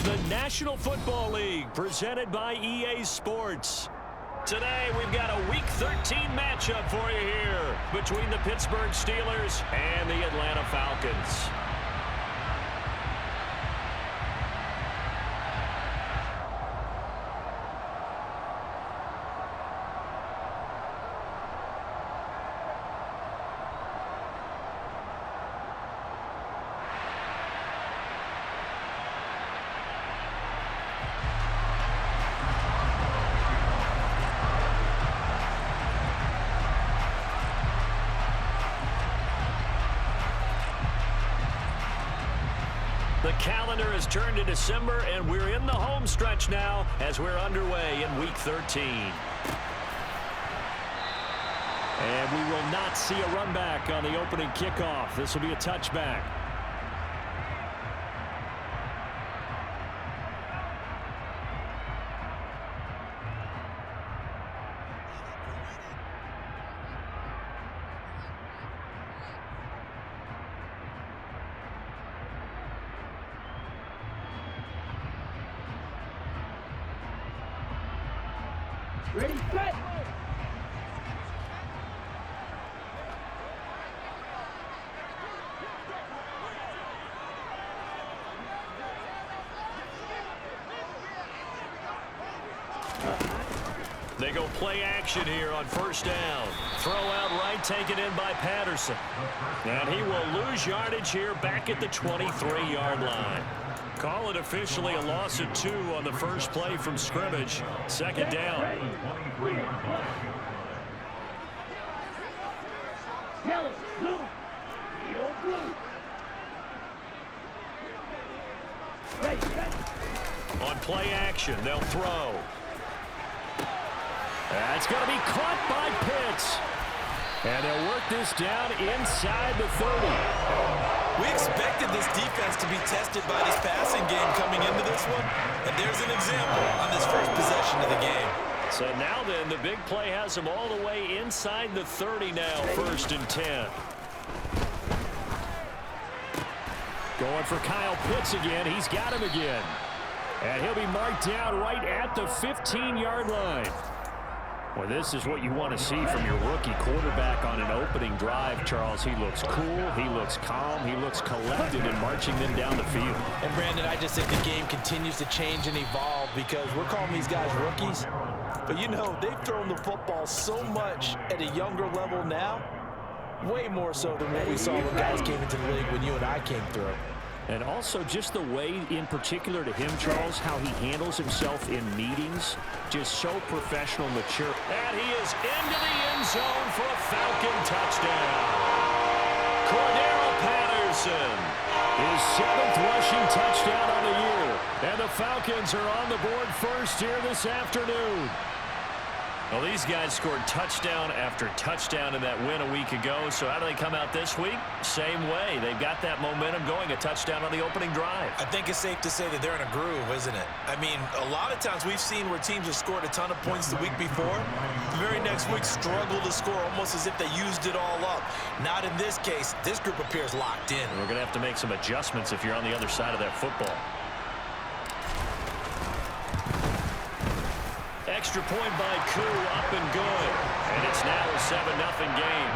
the National Football League, presented by EA Sports. Today, we've got a Week 13 matchup for you here between the Pittsburgh Steelers and the Atlanta Falcons. The calendar has turned to December, and we're in the home stretch now as we're underway in Week 13. And we will not see a run back on the opening kickoff. This will be a touchback. Ready, set! They go play action here on first down. Throw out right, taken in by Patterson. And he will lose yardage here back at the 23-yard line. Call it officially a loss of 2 on the first play from scrimmage. Second down. On play action, they'll throw. That's going to be caught by Pitts. And they'll work this down inside the 30. We expected this defense to be tested by this passing game coming into this one, and there's an example on this first possession of the game. So now then, the big play has them all the way inside the 30 now, 1st and 10. Going for Kyle Pitts again. He's got him again. And he'll be marked down right at the 15-yard line. Well, this is what you want to see from your rookie quarterback on an opening drive, Charles. He looks cool, he looks calm, he looks collected in marching them down the field. And, Brandon, I just think the game continues to change and evolve because we're calling these guys rookies. But, you know, they've thrown the football so much at a younger level now, way more so than what we saw when guys came into the league when you and I came through. And also just the way, in particular to him, Charles, how he handles himself in meetings, just so professional, mature. And he is into the end zone for a Falcon touchdown. Cordero Patterson, his 7th rushing touchdown on the year. And the Falcons are on the board first here this afternoon. Well, these guys scored touchdown after touchdown in that win a week ago. So how do they come out this week? Same way. They've got that momentum going, a touchdown on the opening drive. I think it's safe to say that they're in a groove, isn't it? I mean, a lot of times we've seen where teams have scored a ton of points the week before. The very next week struggle to score almost as if they used it all up. Not in this case. This group appears locked in. We're going to have to make some adjustments if you're on the other side of that football. Extra point by Koo, up and good. And it's now a 7-0 game.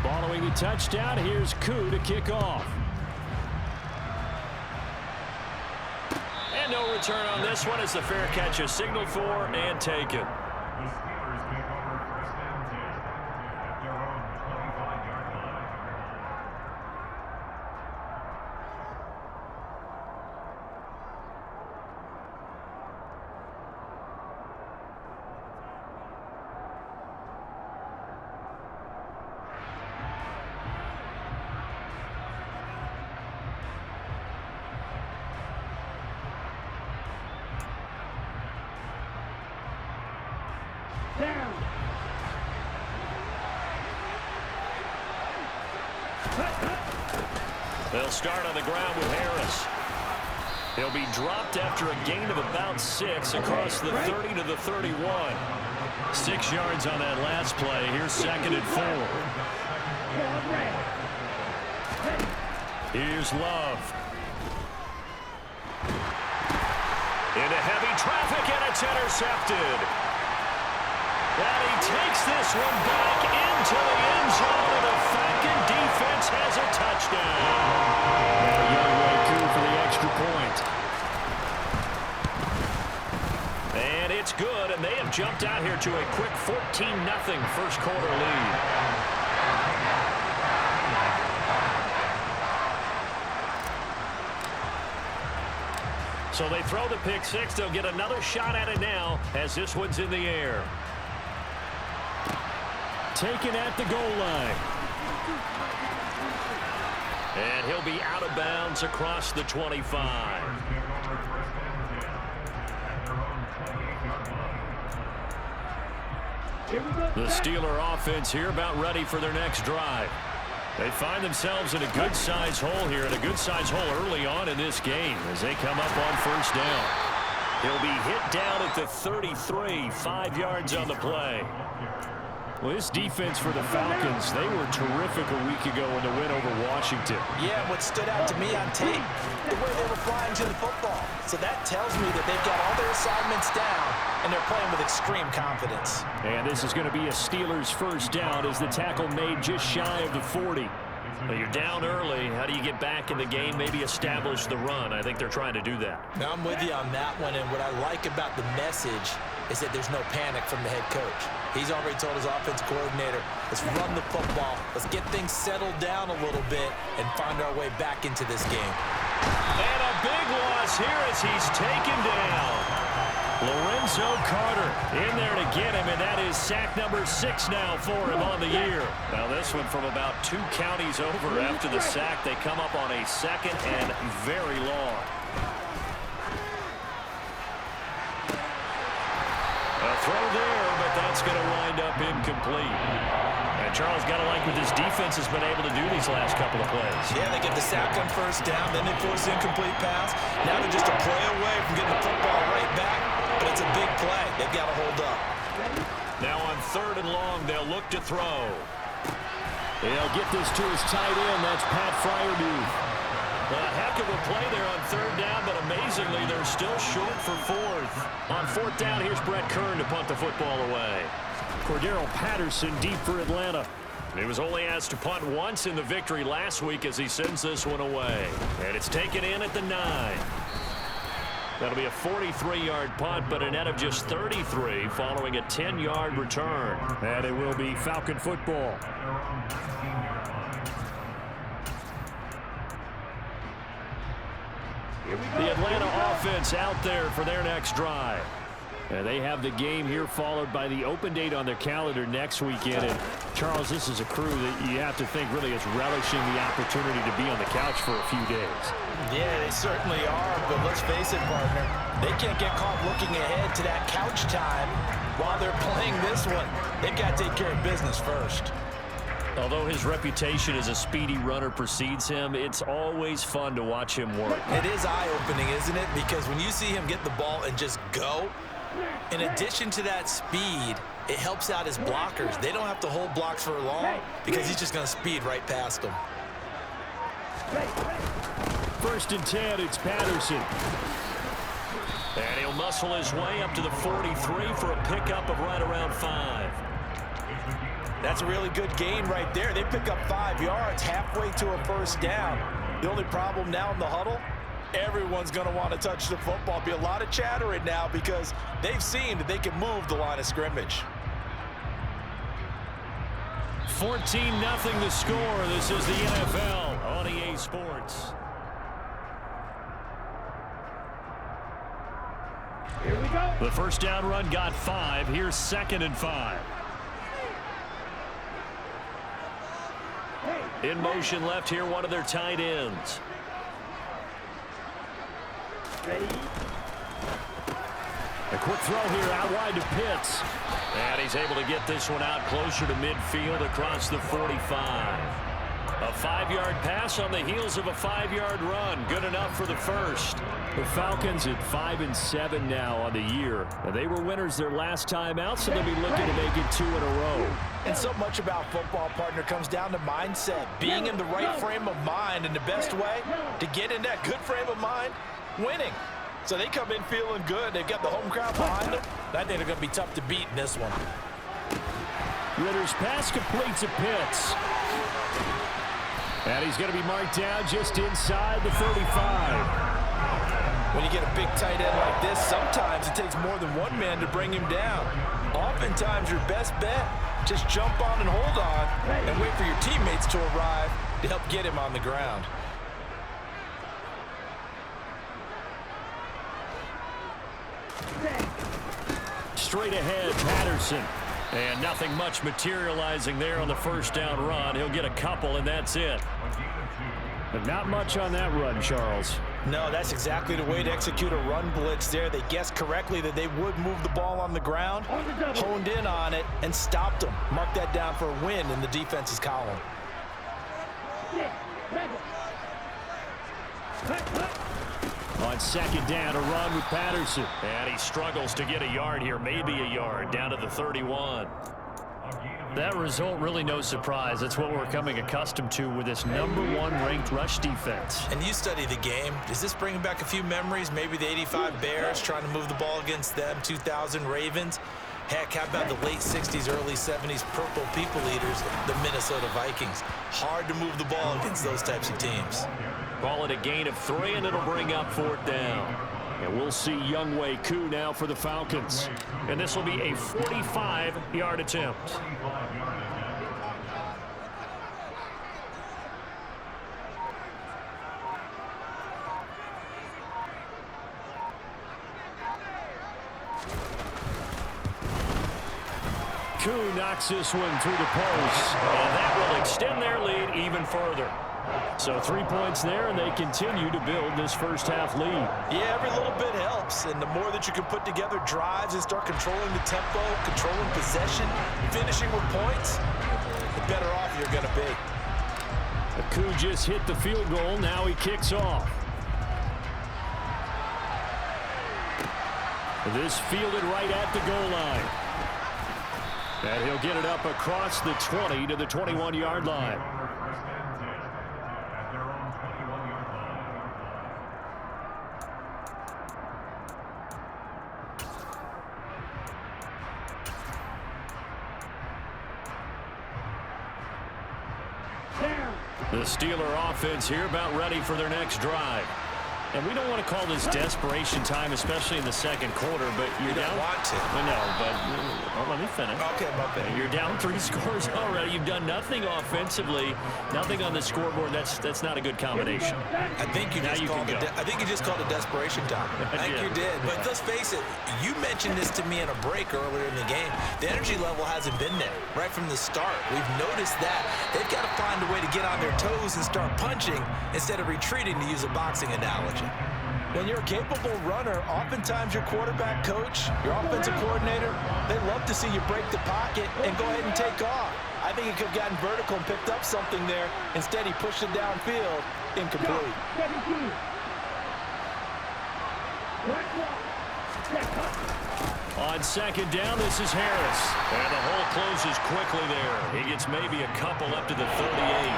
Following the touchdown, here's Koo to kick off. And no return on this one as the fair catch is signaled for and taken. They'll start on the ground with Harris. He'll be dropped after a gain of about 6 across the 30 to the 31. 6 yards on that last play. Here's 2nd and 4. Here's Love. Into heavy traffic, and it's intercepted. And he takes this one back into the end zone, and the Falcon defense has a touchdown. Now young way through for the extra point. And it's good, and they have jumped out here to a quick 14-0 first quarter lead. So they throw the pick 6. They'll get another shot at it now as this one's in the air. Taken at the goal line. And he'll be out of bounds across the 25. The Steeler offense here about ready for their next drive. They find themselves in a good-sized hole here, and a good-sized hole early on in this game as they come up on first down. He'll be hit down at the 33, 5 yards on the play. Well, this defense for the Falcons, they were terrific a week ago in the win over Washington. Yeah, what stood out to me on tape, the way they were flying to the football. So that tells me that they've got all their assignments down, and they're playing with extreme confidence. And this is going to be a Steelers first down as the tackle made just shy of the 40. Well, you're down early. How do you get back in the game, maybe establish the run? I think they're trying to do that. Now, I'm with you on that one, and what I like about the message is that there's no panic from the head coach. He's already told his offensive coordinator, let's run the football, let's get things settled down a little bit and find our way back into this game. And a big loss here as he's taken down. Lorenzo Carter in there to get him, and that is sack number 6 now for him on the year. Now this one from about 2 counties over after the sack. They come up on a 2nd and very long. A throw there, but that's going to wind up incomplete. And Charles, got to like what this defense has been able to do these last couple of plays. Yeah, they get the sack on first down, then they force the incomplete pass. Now they're just a play away from getting the football right back, but it's a big play. They've got to hold up. Now on 3rd and long, they'll look to throw. They'll get this to his tight end. That's Pat Freiermuth. A heck of a play there on 3rd down, but amazingly, they're still short for 4th. On 4th down, here's Brett Kern to punt the football away. Cordero Patterson deep for Atlanta. He was only asked to punt once in the victory last week as he sends this one away. And it's taken in at the 9. That'll be a 43-yard punt, but a net of just 33 following a 10-yard return. And it will be Falcon football. The Atlanta offense out there for their next drive. And they have the game here followed by the open date on their calendar next weekend. And Charles, this is a crew that you have to think really is relishing the opportunity to be on the couch for a few days. Yeah, they certainly are, but let's face it, partner. They can't get caught looking ahead to that couch time while they're playing this one. They've got to take care of business first. Although his reputation as a speedy runner precedes him, it's always fun to watch him work. It is eye-opening, isn't it? Because when you see him get the ball and just go, in addition to that speed, it helps out his blockers. They don't have to hold blocks for long because he's just going to speed right past them. 1st and 10, it's Patterson. And he'll muscle his way up to the 43 for a pickup of right around 5. That's a really good gain right there. They pick up 5 yards halfway to a first down. The only problem now in the huddle, everyone's going to want to touch the football. Be a lot of chatter right now because they've seen that they can move the line of scrimmage. 14-0 the score. This is the NFL on EA Sports. Here we go. The first down run got 5. Here's 2nd and 5. In motion left here, one of their tight ends. Ready. A quick throw here out wide to Pitts. And he's able to get this one out closer to midfield across the 45. A 5-yard pass on the heels of a 5-yard run. Good enough for the first. The Falcons at 5-7 now on the year. They were winners their last time out, so they'll be looking to make it 2 in a row. And so much about football, partner, comes down to mindset. Being in the right frame of mind, and the best way to get in that good frame of mind, winning. So they come in feeling good. They've got the home crowd behind them. I think they're going to be tough to beat in this one. Ritter's pass completes at Pitts. And he's going to be marked down just inside the 35. When you get a big tight end like this, sometimes it takes more than one man to bring him down. Oftentimes, your best bet, just jump on and hold on and wait for your teammates to arrive to help get him on the ground. Straight ahead, Patterson. And nothing much materializing there on the first down run. He'll get a couple, and that's it. But not much on that run, Charles. No, that's exactly the way to execute a run blitz there. They guessed correctly that they would move the ball on the ground, honed in on it, and stopped them. Mark that down for a win in the defense's column. On second down, a run with Patterson. And he struggles to get a yard here, maybe a yard, down to the 31. That result, really no surprise. That's what we're coming accustomed to with this #1 ranked rush defense. And you study the game. Does this bring back a few memories? Maybe the 85 Bears trying to move the ball against them, 2000 Ravens. Heck, how about the late 60s, early 70s Purple People Eaters, the Minnesota Vikings? Hard to move the ball against those types of teams. Ball at a gain of 3, and it'll bring up 4th down. And we'll see Younghoe Koo now for the Falcons. And this will be a 45-yard attempt. Koo knocks this one through the post. And that will extend their lead even further. So 3 points there, and they continue to build this first half lead. Yeah, every little bit helps, and the more that you can put together drives and start controlling the tempo, controlling possession, finishing with points, the better off you're going to be. Koo just hit the field goal. Now he kicks off. This fielded right at the goal line. And he'll get it up across the 20 to the 21-yard line. The Steeler offense here about ready for their next drive. And we don't want to call this desperation time, especially in the second quarter, but you're down. You don't want to. I know, but let me finish. Okay, my bad. You're down 3 scores already. You've done nothing offensively, nothing on the scoreboard. That's not a good combination. I think you just called it. I think you just called it desperation time. I think you did. But let's face it. You mentioned this to me in a break earlier in the game. The energy level hasn't been there right from the start. We've noticed that they've got to find a way to get on their toes and start punching instead of retreating, to use a boxing analogy. When you're a capable runner, oftentimes your quarterback coach, your offensive coordinator, they love to see you break the pocket and go ahead and take off. I think he could have gotten vertical and picked up something there. Instead, he pushed it downfield, incomplete. On second down, this is Harris. And the hole closes quickly there. He gets maybe a couple up to the 38.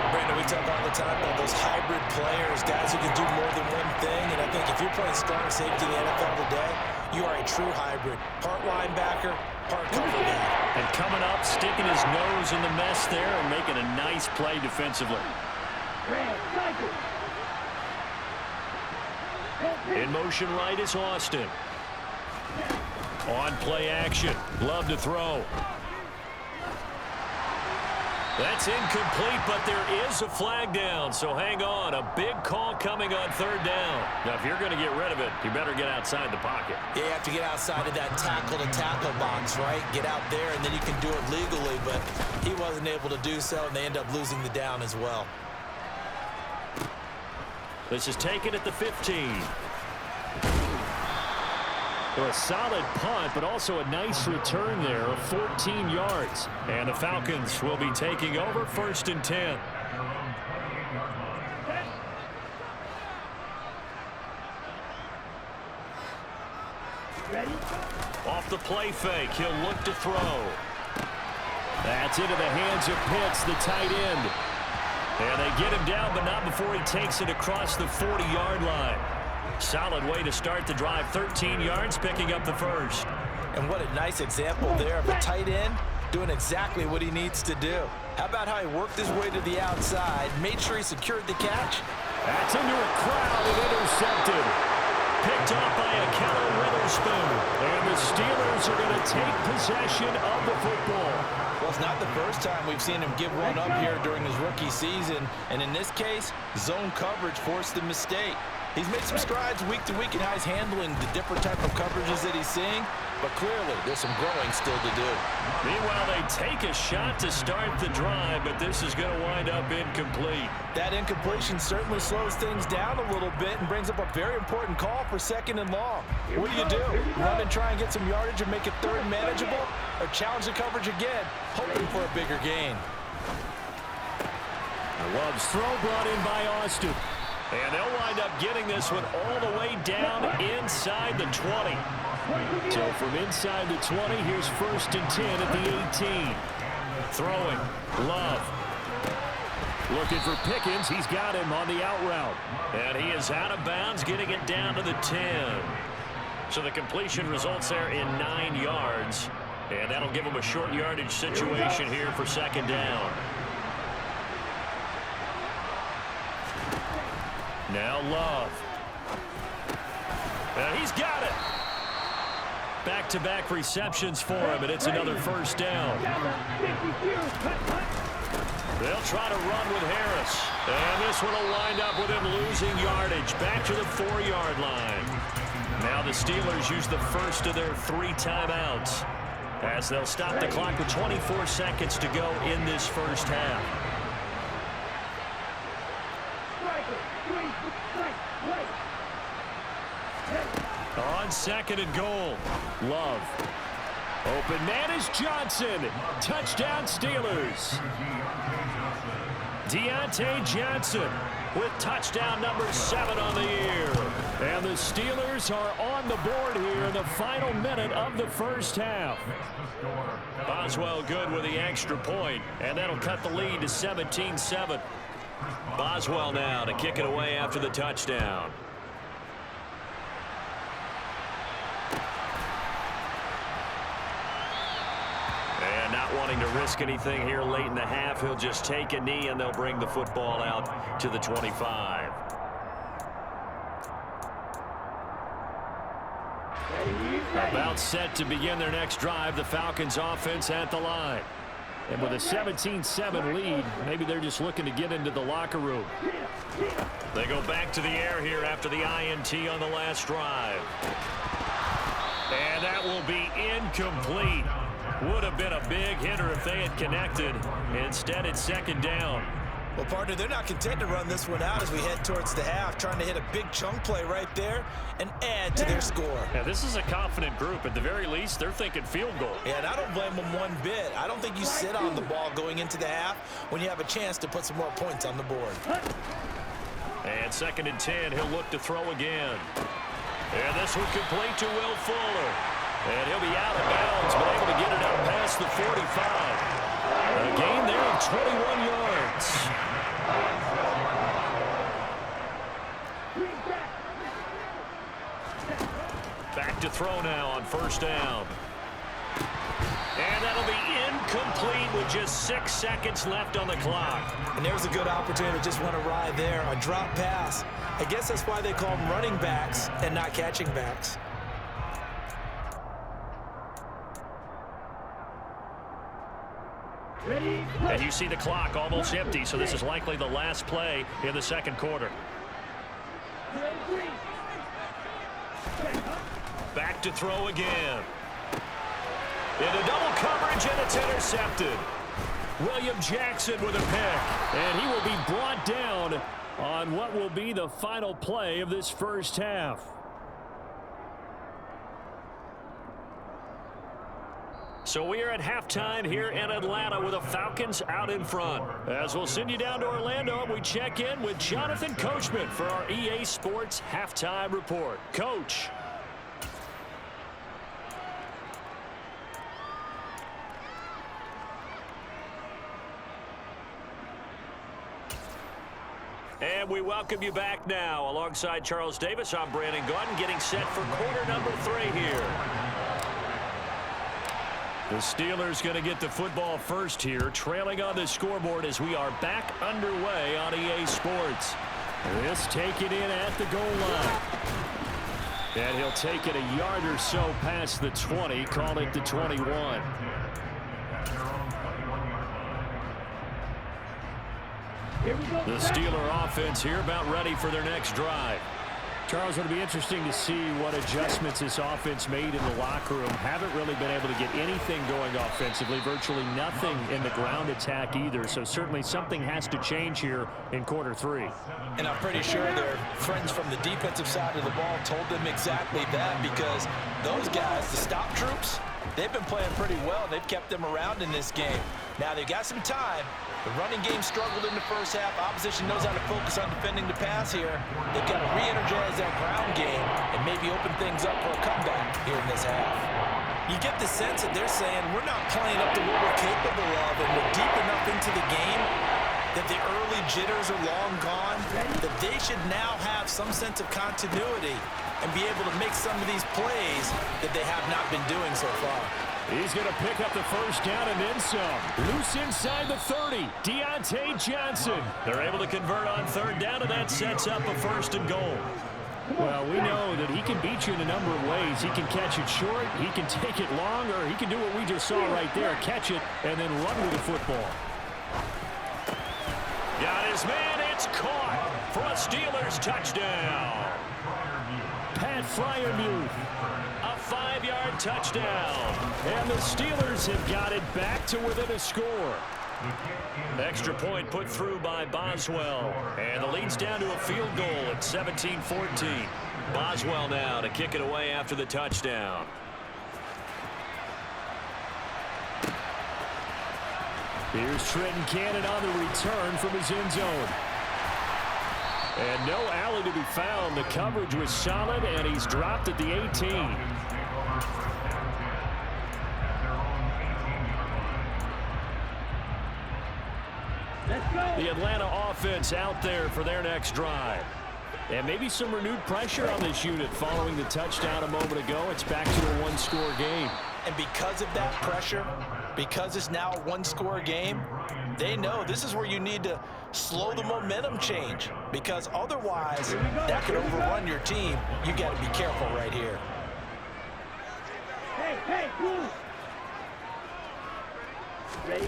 Brandon, we talk all the time about those hybrid players, guys who can do more than one thing. And I think if you're playing strong safety in the NFL today, you are a true hybrid. Part linebacker, part cover guy. And coming up, sticking his nose in the mess there and making a nice play defensively. In motion right is Austin. On play action. Love to throw. That's incomplete, but there is a flag down, so hang on. A big call coming on 3rd down. Now, if you're going to get rid of it, you better get outside the pocket. Yeah, you have to get outside of that tackle-to-tackle box, right? Get out there, and then you can do it legally, but he wasn't able to do so, and they end up losing the down as well. This is taken at the 15. A solid punt, but also a nice return there of 14 yards. And the Falcons will be taking over 1st and 10. Ready? Off the play fake, he'll look to throw. That's into the hands of Pitts, the tight end. And they get him down, but not before he takes it across the 40-yard line. Solid way to start the drive. 13 yards, picking up the first. And what a nice example there of a tight end doing exactly what he needs to do. How about how he worked his way to the outside, made sure he secured the catch? That's into a crowd and intercepted. Picked off by a Keller Witherspoon. And the Steelers are going to take possession of the football. Well, it's not the first time we've seen him give one up here during his rookie season. And in this case, zone coverage forced the mistake. He's made some strides week to week in how he's handling the different type of coverages that he's seeing. But clearly, there's some growing still to do. Meanwhile, they take a shot to start the drive, but this is going to wind up incomplete. That incompletion certainly slows things down a little bit and brings up a very important call for 2nd and long. What do? Run and try and get some yardage and make it 3rd manageable? Or challenge the coverage again, hoping for a bigger gain? Love's throw brought in by Austin. And they'll wind up getting this one all the way down inside the 20. So from inside the 20, here's 1st and 10 at the 18. Throwing, Love. Looking for Pickens. He's got him on the out route. And he is out of bounds, getting it down to the 10. So the completion results there in 9 yards. And that'll give him a short yardage situation here for 2nd down. Now Love. And he's got it. Back-to-back receptions for him, and it's another 1st down. They'll try to run with Harris. And this one will wind up with him losing yardage. Back to the 4-yard line. Now the Steelers use the first of their 3 timeouts, as they'll stop the clock with 24 seconds to go in this first half. On 2nd and goal, Love. Open man is Johnson. Touchdown Steelers. Deontay Johnson with touchdown number 7 on the year. And the Steelers are on the board here in the final minute of the first half. Boswell good with the extra point, and that'll cut the lead to 17-7. Boswell now to kick it away after the touchdown. And not wanting to risk anything here late in the half, he'll just take a knee and they'll bring the football out to the 25. About set to begin their next drive, the Falcons offense at the line. And with a 17-7 lead, maybe they're just looking to get into the locker room. They go back to the air here after the INT on the last drive. And that will be incomplete. Would have been a big hitter if they had connected. Instead, it's 2nd down. Well, partner, they're not content to run this one out as we head towards the half, trying to hit a big chunk play right there and add to their score. Yeah, this is a confident group. At the very least, they're thinking field goal. Yeah, and I don't blame them one bit. I don't think you sit on the ball going into the half when you have a chance to put some more points on the board. And 2nd and 10, he'll look to throw again. And this one complete to Will Fuller. And he'll be out of bounds, but able to get it out past the 45. A gain there of 21 yards. Back to throw now on 1st down. And that'll be incomplete with just 6 seconds left on the clock. And there's a good opportunity to just want to ride there. A drop pass. I guess that's why they call them running backs and not catching backs. And you see the clock almost empty, so this is likely the last play in the 2nd quarter. Back to throw again. Into double coverage, and it's intercepted. William Jackson with a pick, and he will be brought down on what will be the final play of this first half. So we are at halftime here in Atlanta with the Falcons out in front. As we'll send you down to Orlando, and we check in with Jonathan Coachman for our EA Sports Halftime Report. Coach. And we welcome you back now. Alongside Charles Davis, I'm Brandon Gaudin, getting set for quarter number 3 here. The Steelers going to get the football first here, trailing on the scoreboard as we are back underway on EA Sports. This taken in at the goal line. And he'll take it a yard or so past the 20, call it the 21. The Steeler offense here about ready for their next drive. Charles, it'll be interesting to see what adjustments this offense made in the locker room. Haven't really been able to get anything going offensively, virtually nothing in the ground attack either. So certainly something has to change here in quarter 3. And I'm pretty sure their friends from the defensive side of the ball told them exactly that, because those guys, the stop troops, they've been playing pretty well. They've kept them around in this game. Now they've got some time. The running game struggled in the first half. Opposition knows how to focus on defending the pass here. They've got to re-energize that ground game and maybe open things up for a comeback here in this half. You get the sense that they're saying we're not playing up to what we're capable of, and we're deep enough into the game that the early jitters are long gone, that they should now have some sense of continuity and be able to make some of these plays that they have not been doing so far. He's going to pick up the first down and then some. Loose inside the 30. Deontay Johnson. They're able to convert on third down, and that sets up a first and goal. Well, we know that he can beat you in a number of ways. He can catch it short, he can take it long, or he can do what we just saw right there, catch it and then run with the football. Got his man. It's caught for a Steelers touchdown. Pat Freiermuth. 5-yard touchdown. And the Steelers have got it back to within a score. Extra point put through by Boswell. And the lead's down to a field goal at 17-14. Boswell now to kick it away after the touchdown. Here's Trenton Cannon on the return from his end zone. And no alley to be found. The coverage was solid, and he's dropped at the 18. The Atlanta offense out there for their next drive. And maybe some renewed pressure on this unit following the touchdown a moment ago. It's back to a one-score game. And because of that pressure, because it's now a one-score game, they know this is where you need to slow the momentum change, because otherwise that could overrun your team. You got to be careful right here. Hey, move. Ready?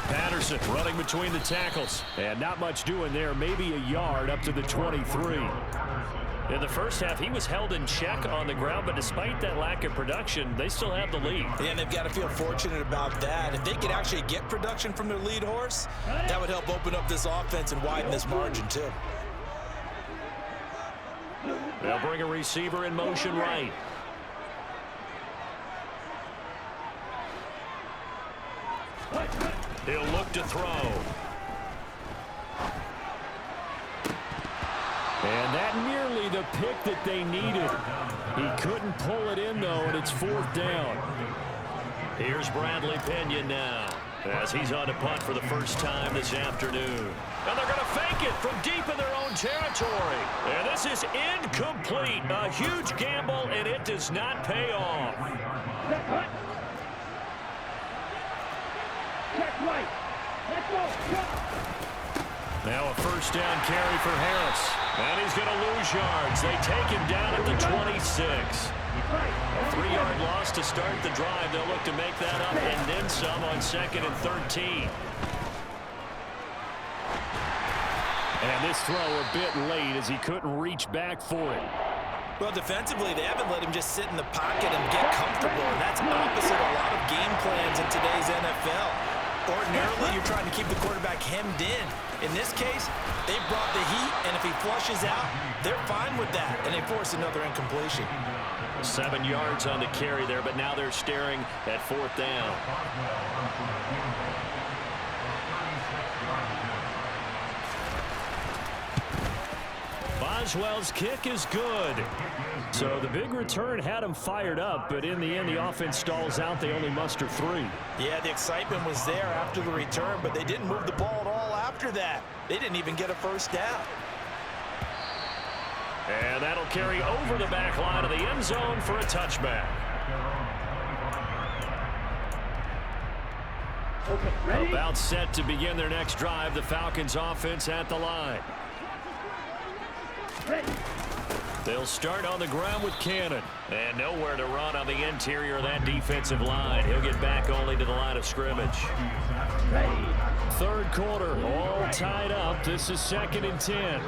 Patterson running between the tackles. And not much doing there. Maybe a yard up to the 23. In the first half, he was held in check on the ground, but despite that lack of production, they still have the lead. Yeah, and they've got to feel fortunate about that. If they could actually get production from their lead horse, that would help open up this offense and widen this margin too. They'll bring a receiver in motion right. He'll look to throw. And that nearly the pick that they needed. He couldn't pull it in, though, and it's fourth down. Here's Bradley Pinion now, as he's on to punt for the first time this afternoon. And they're going to fake it from deep in their own territory. And this is incomplete. A huge gamble, and it does not pay off. Check right. Let's go. Now a first down carry for Harris. And he's going to lose yards. They take him down at the 26. A 3-yard loss to start the drive. They'll look to make that up and then some on 2nd and 13. And this throw a bit late as he couldn't reach back for it. Well, defensively, they haven't let him just sit in the pocket and get comfortable, and that's opposite a lot of game plans in today's NFL. Ordinarily, you're trying to keep the quarterback hemmed in. In this case, they brought the heat, and if he flushes out, they're fine with that, and they force another incompletion. 7 yards on the carry there, but now they're staring at 4th down. Boswell's kick is good. So the big return had him fired up, but in the end, the offense stalls out. They only muster 3. Yeah, the excitement was there after the return, but they didn't move the ball at all after that. They didn't even get a first down. And that'll carry over the back line of the end zone for a touchback. Okay, ready? About set to begin their next drive. The Falcons offense at the line. Ready. They'll start on the ground with Cannon. And nowhere to run on the interior of that defensive line. He'll get back only to the line of scrimmage. Ready. 3rd quarter, all tied up. This is 2nd and 10.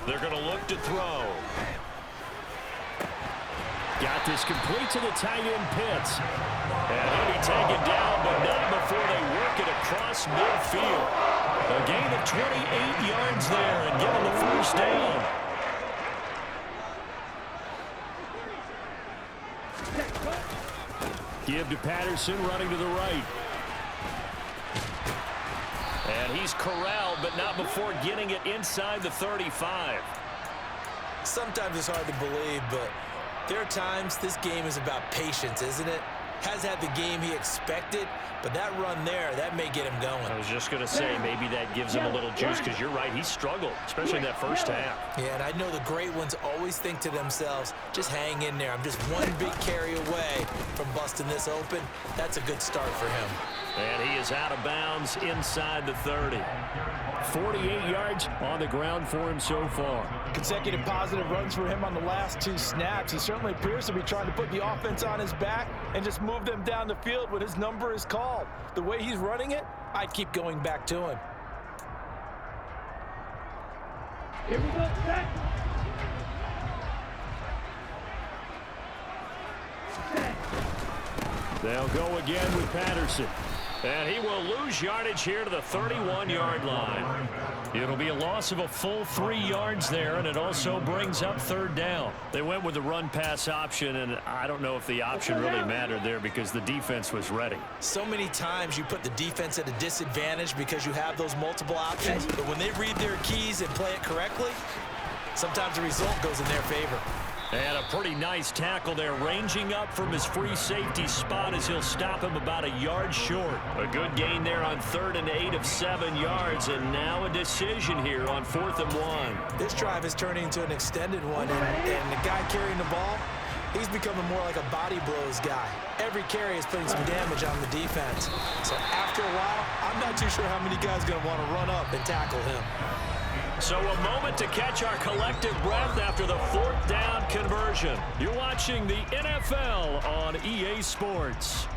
They're going to look to throw. Got this complete to the tight end Pitts. And he'll be taken down, but not before they work it across midfield. A gain of 28 yards there and given the first down. Give to Patterson running to the right. And he's corralled, but not before getting it inside the 35. Sometimes it's hard to believe, but there are times this game is about patience, isn't it? Has had the game he expected, but that run there, that may get him going. I was just going to say, maybe that gives him a little juice, because you're right, he struggled, especially in that first half. Yeah, and I know the great ones always think to themselves, just hang in there. I'm just one big carry away from busting this open. That's a good start for him. And he is out of bounds inside the 30. 48 yards on the ground for him so far. Consecutive positive runs for him on the last 2 snaps. He certainly appears to be trying to put the offense on his back and just move them down the field when his number is called. The way he's running it, I'd keep going back to him. Here we go. Set. They'll go again with Patterson. And he will lose yardage here to the 31-yard line. It'll be a loss of a full 3 yards there, and it also brings up 3rd down. They went with the run-pass option, and I don't know if the option really mattered there because the defense was ready. So many times you put the defense at a disadvantage because you have those multiple options, but when they read their keys and play it correctly, sometimes the result goes in their favor. And a pretty nice tackle there, ranging up from his free safety spot as he'll stop him about a yard short. A good gain there on 3rd and 8 of 7 yards, and now a decision here on 4th and 1. This drive is turning into an extended one, and the guy carrying the ball, he's becoming more like a body blows guy. Every carry is putting some damage on the defense. So after a while, I'm not too sure how many guys are going to want to run up and tackle him. So a moment to catch our collective breath after the 4th down conversion. You're watching the NFL on EA Sports.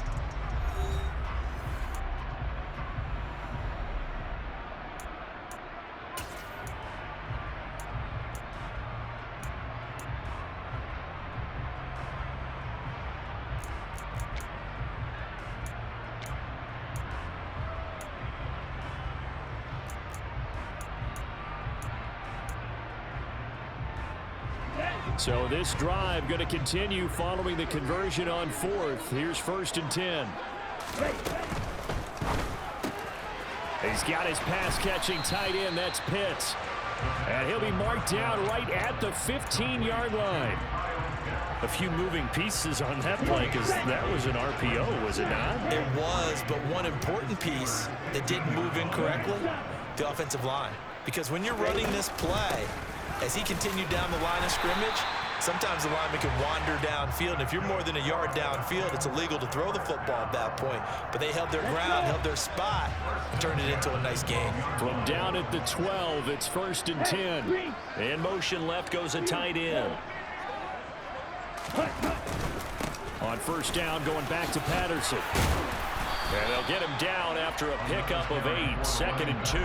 So this drive going to continue following the conversion on 4th. Here's 1st and 10. He's got his pass-catching tight end. That's Pitts. And he'll be marked down right at the 15-yard line. A few moving pieces on that play because that was an RPO, was it not? It was, but one important piece that didn't move incorrectly, the offensive line. Because when you're running this play, as he continued down the line of scrimmage, sometimes the lineman can wander downfield. And if you're more than a yard downfield, it's illegal to throw the football at that point. But they held their ground, held their spot, and turned it into a nice gain. From down at the 12, it's 1st and 10. In motion left goes a tight end. On 1st down, going back to Patterson. And they'll get him down after a pickup of 8, 2nd and 2.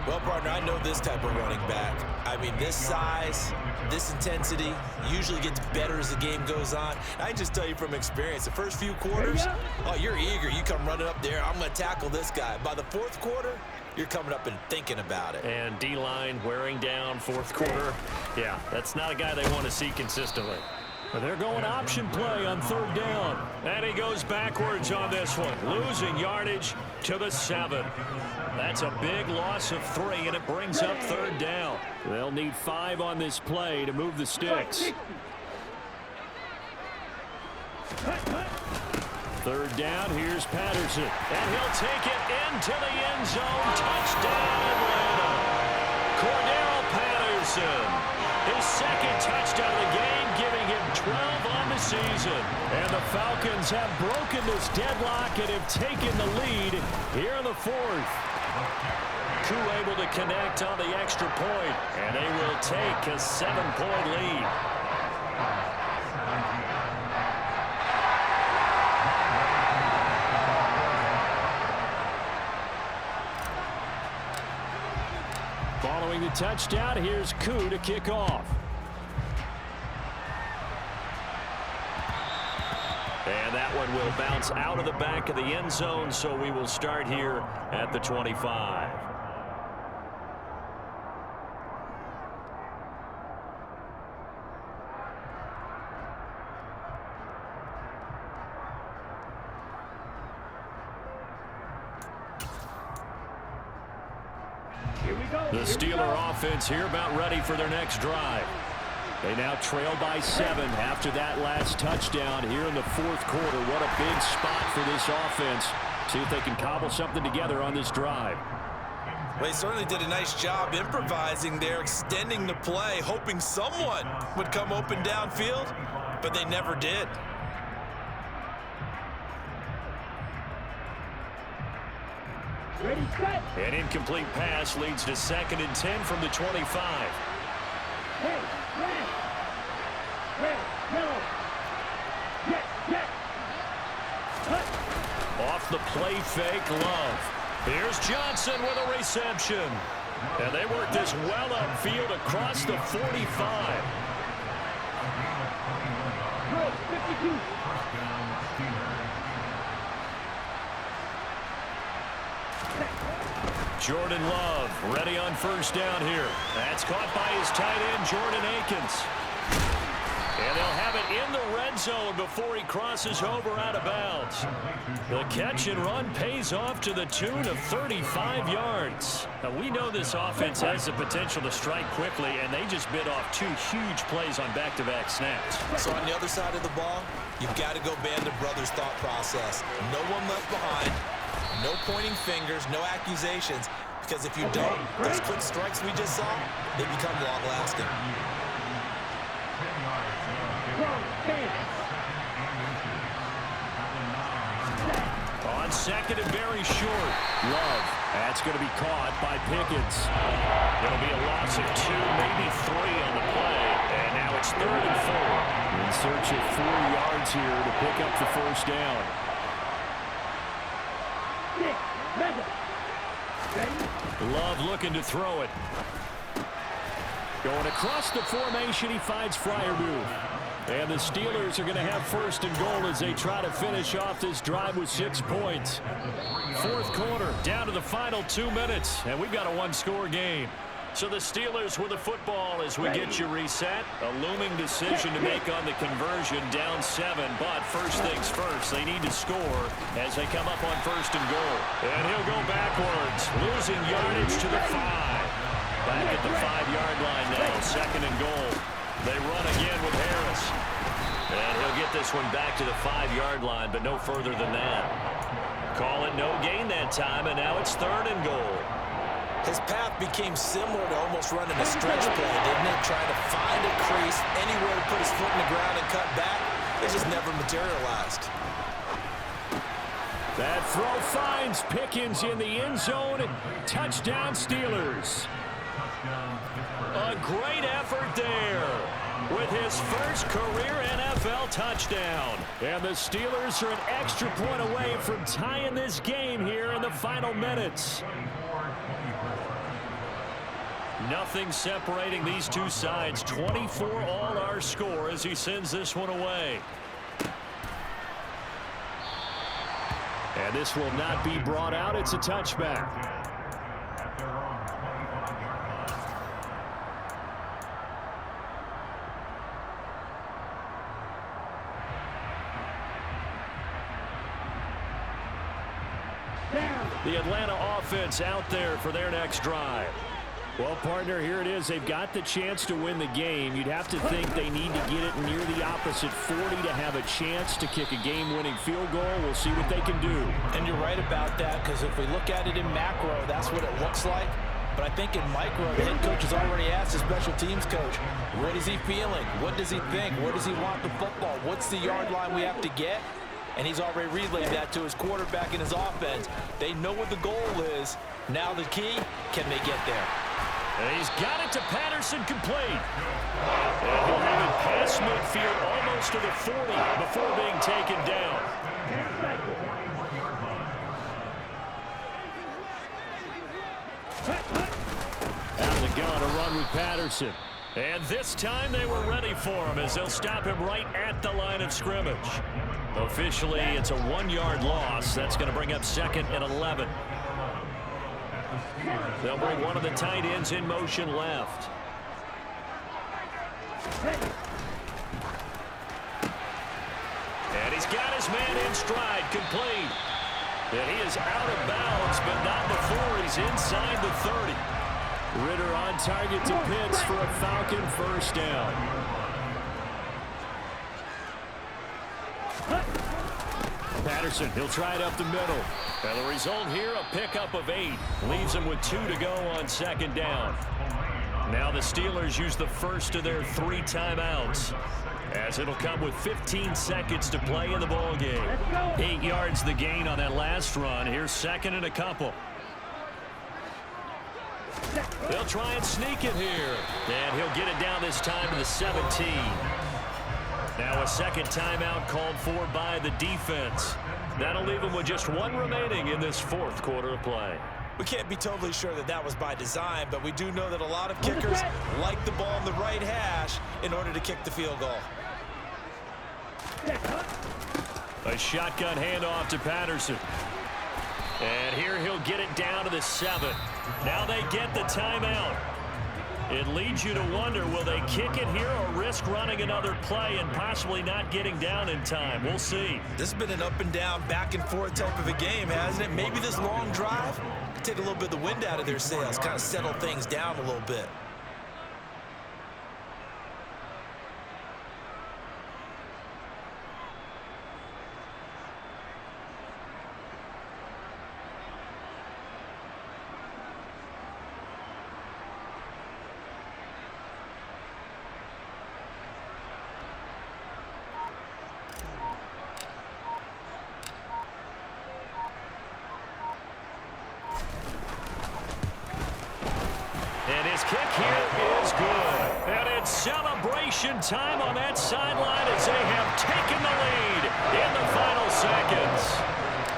Well, partner, I know this type of running back. I mean, this size, this intensity usually gets better as the game goes on. I can just tell you from experience, the first few quarters, oh, you're eager. You come running up there, I'm going to tackle this guy. By the fourth quarter, you're coming up and thinking about it. And D-line wearing down fourth quarter. Yeah, that's not a guy they want to see consistently. But they're going option play on third down. And he goes backwards on this one, losing yardage to the 7. That's a big loss of 3, and it brings up third down. They'll need 5 on this play to move the sticks. Third down, here's Patterson. And he'll take it into the end zone. Touchdown, Atlanta. Cordero Patterson. His second touchdown of the game, giving him 12 on the season. And the Falcons have broken this deadlock and have taken the lead here in the 4th. Koo able to connect on the extra point, and they will take a 7-point lead. Following the touchdown, here's Koo to kick off. And that one will bounce out of the back of the end zone, so we will start here at the 25. The Steeler offense here about ready for their next drive. They now trail by 7 after that last touchdown here in the 4th quarter. What a big spot for this offense. See if they can cobble something together on this drive. Well, he certainly did a nice job improvising there, extending the play, hoping someone would come open downfield, but they never did. Ready, set. An incomplete pass leads to 2nd and 10 from the 25. Hey, red, yellow. Yes. Cut. Off the play fake, Love. Here's Johnson with a reception. And they work this well upfield across the 45. Good, 52. Jordan Love ready on first down here. That's caught by his tight end, Jordan Akins. And they'll have it in the red zone before he crosses over out of bounds. The catch and run pays off to the tune of 35 yards. Now, we know this offense has the potential to strike quickly, and they just bit off 2 huge plays on back-to-back snaps. So on the other side of the ball, you've got to go Band of Brothers thought process. No one left behind. No pointing fingers, no accusations, because if you don't, those quick strikes we just saw, they become long-lasting. On 2nd and very short, Love. That's going to be caught by Pickens. It'll be a loss of 2, maybe 3 on the play, and now it's 3rd and 4. In search of 4 yards here to pick up the first down. Love looking to throw it. Going across the formation, he finds Freiermuth. And the Steelers are going to have 1st and goal as they try to finish off this drive with 6 points. 4th quarter, down to the final 2 minutes, and we've got a 1-score game. So the Steelers with the football as we get you reset. A looming decision to make on the conversion, down 7. But first things first, they need to score as they come up on 1st and goal. And he'll go backwards, losing yardage to the 5. Back at the 5-yard line now, 2nd and goal. They run again with Harris. And he'll get this one back to the 5-yard line, but no further than that. Call it no gain that time, and now it's 3rd and goal. His path became similar to almost running a stretch play, didn't it? Trying to find a crease, anywhere to put his foot in the ground and cut back. It just never materialized. That throw finds Pickens in the end zone. Touchdown, Steelers. A great effort there with his first career NFL touchdown. And the Steelers are an extra point away from tying this game here in the final minutes. Nothing separating these two sides. 24 all our score as he sends this one away. And this will not be brought out. It's a touchback. The Atlanta offense out there for their next drive. Well, partner, here it is. They've got the chance to win the game. You'd have to think they need to get it near the opposite 40 to have a chance to kick a game-winning field goal. We'll see what they can do. And you're right about that, because if we look at it in macro, that's what it looks like. But I think in micro, the head coach has already asked the special teams coach, what is he feeling? What does he think? Where does he want the football? What's the yard line we have to get? And he's already relayed that to his quarterback and his offense. They know what the goal is. Now the key, can they get there? And he's got it to Patterson, complete. And he'll have it past midfield almost to the 40 before being taken down. Out of the gun, a run with Patterson. And this time they were ready for him as they'll stop him right at the line of scrimmage. Officially, it's a 1-yard loss. That's going to bring up 2nd and 11. They'll bring one of the tight ends in motion left. And he's got his man in stride, complete. And he is out of bounds, but not before he's inside the 30. Ritter on target to Pitts for a Falcon first down. Patterson, he'll try it up the middle. And the result here, a pickup of 8. Leaves him with 2 to go on 2nd down. Now the Steelers use the first of their 3 timeouts, as it'll come with 15 seconds to play in the ballgame. 8 yards the gain on that last run. Here's 2nd and a couple. They'll try and sneak it here. And he'll get it down this time to the 17. Now a 2nd timeout called for by the defense. That'll leave him with just 1 remaining in this 4th quarter of play. We can't be totally sure that that was by design, but we do know that a lot of kickers like the ball in the right hash in order to kick the field goal. A shotgun handoff to Patterson. And here he'll get it down to the 7. Now they get the timeout. It leads you to wonder, will they kick it here or risk running another play and possibly not getting down in time? We'll see. This has been an up and down, back and forth type of a game, hasn't it? Maybe this long drive could take a little bit of the wind out of their sails, kind of settle things down a little bit. Kick here is good. And it's celebration time on that sideline as they have taken the lead in the final seconds.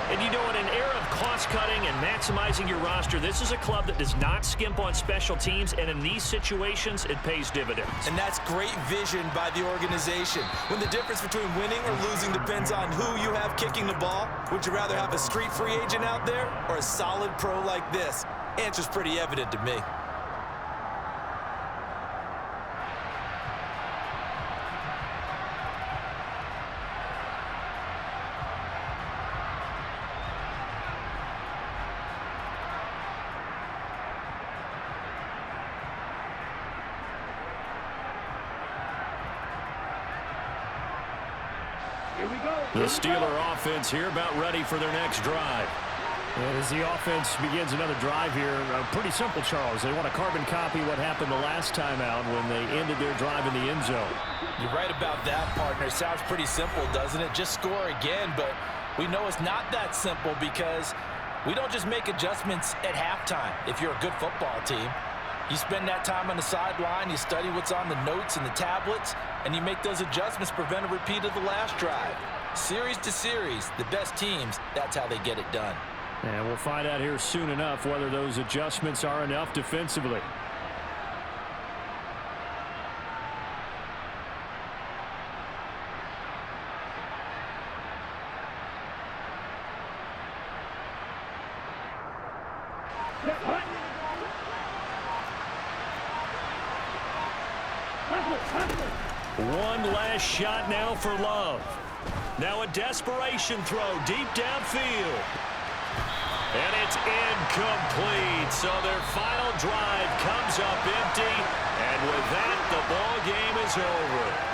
And you know, in an era of cost-cutting and maximizing your roster, this is a club that does not skimp on special teams, and in these situations, it pays dividends. And that's great vision by the organization. When the difference between winning or losing depends on who you have kicking the ball, would you rather have a street free agent out there or a solid pro like this? Answer's pretty evident to me. The Steeler offense here about ready for their next drive. And as the offense begins another drive here, pretty simple, Charles. They want to carbon copy what happened the last time out when they ended their drive in the end zone. You're right about that, partner. It sounds pretty simple, doesn't it? Just score again, but we know it's not that simple because we don't just make adjustments at halftime if you're a good football team. You spend that time on the sideline, you study what's on the notes and the tablets, and you make those adjustments, prevent a repeat of the last drive. Series to series, the best teams, that's how they get it done. And we'll find out here soon enough whether those adjustments are enough defensively. Set, hut. One last shot now for Love. Now a desperation throw deep downfield. And it's incomplete. So their final drive comes up empty. And with that, the ball game is over.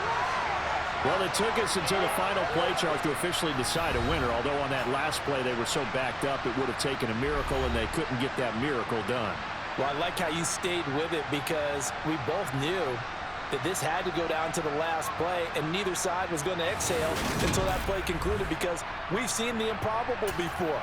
Well, it took us until the final play, Charles, to officially decide a winner. Although on that last play they were so backed up, it would have taken a miracle, and they couldn't get that miracle done. Well, I like how you stayed with it because we both knew that this had to go down to the last play, and neither side was going to exhale until that play concluded because we've seen the improbable before.